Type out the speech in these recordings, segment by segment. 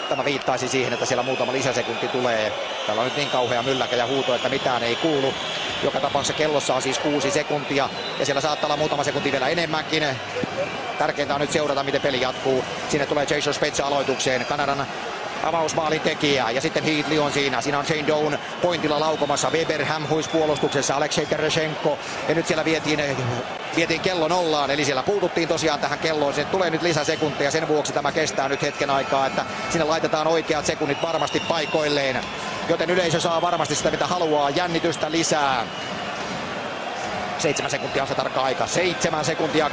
Tämä viittaisi siihen, että siellä muutama lisäsekunti tulee. Täällä on nyt niin kauhea mylläkä ja huuto, että mitään ei kuulu. Joka tapauksessa kellossa on siis 6 sekuntia ja siellä saattaa olla muutama sekunti vielä enemmänkin. Tärkeintä on nyt seurata, miten peli jatkuu. Sinne tulee Jason Spezza aloitukseen, Kanadan avausmaalin tekijä, ja sitten Heatley on siinä. Siinä on Shane Doan pointilla laukomassa, Weberham huispuolustuksessa, Aleksei Tereschenko. Ja nyt siellä vietiin kello nollaan, eli siellä puututtiin tosiaan tähän kelloon. Se tulee nyt lisäsekunteja, sen vuoksi tämä kestää nyt hetken aikaa, että sinne laitetaan oikeat sekunnit varmasti paikoilleen. Joten yleisö saa varmasti sitä, mitä haluaa, jännitystä lisää. 7 sekuntia on se tarkka aika. 7 sekuntia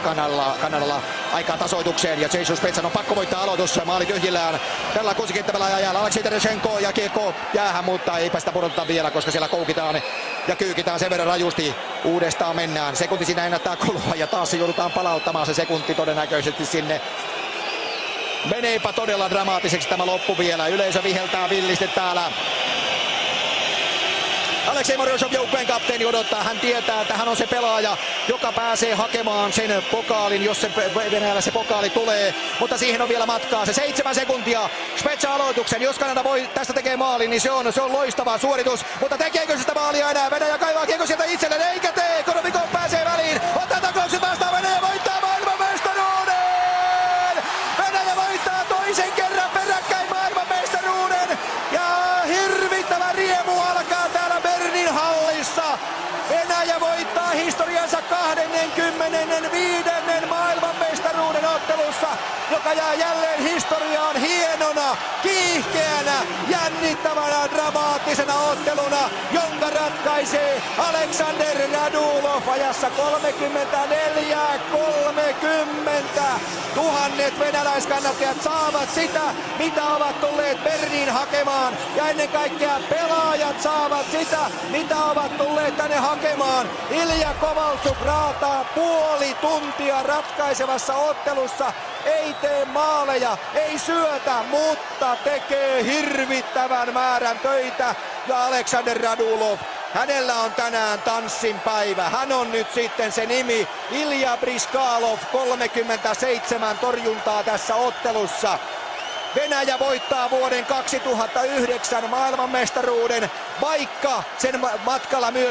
Kanadalla aikaa tasoitukseen ja Jason Spezzan on pakko voittaa aloitus. Maali tyhjillään tällä kuusikenttävällä ajalla. Aleksei Tereschenko ja kiekko jäähän, mutta eipä sitä pudoteta vielä, koska siellä koukitaan ja kyykitään sen verran rajusti. Uudestaan mennään. Sekunti siinä ennättää kulua ja taas joudutaan palauttamaan se sekunti todennäköisesti sinne. Meneepä todella dramaattiseksi tämä loppu vielä. Yleisö viheltää villisti täällä. Aleksei Morozov, joukkueen kapteeni, odottaa. Hän tietää, että hän on se pelaaja, joka pääsee hakemaan sen pokaalin, jos se Venäjällä se pokaali tulee. Mutta siihen on vielä matkaa. Se 7 sekuntia. Spezza aloituksen. Jos Kanada voi tästä tekee maalin, niin se on loistava suoritus. Mutta tekeekö sitä maalia enää? Venäjä kaivaa kiekko sieltä itselleen. Eikä tee. Konovikov pääsee väliin. Ottaa taklaukset vastaan. Venäjä voittaa maailmanmestaruuden. Venäjä voittaa toisen kerran peräkkäin maailmanmestaruuden. Ja hirvittävä riemu alkaa täällä Bernin hallissa. Venäjä voittaa historiansa 25. maailmanmestaruuden ottelussa, joka jää jälleen historiaan hienona, kiihkeänä, jännittävänä, dramaattisena otteluna, jonka ratkaisee Alexander Radulov ajassa 34-30. Tuhannet venäläiskannattajat saavat sitä, mitä ovat tulleet Berniin hakemaan, ja ennen kaikkea pelaajat saavat sitä, mitä ovat tulleet tänne hakemaan. Ilja Kovalchuk raataa puoli tuntia ratkaisevassa ottelussa, ei tee maaleja, ei syötä, mutta tekee hirvittävän määrän töitä. Ja Alexander Radulov, hänellä on tänään tanssin päivä. Hän on nyt sitten se nimi. Ilja Bryzgalov, 37 torjuntaa tässä ottelussa. Venäjä voittaa vuoden 2009 maailmanmestaruuden, vaikka sen matkalla myös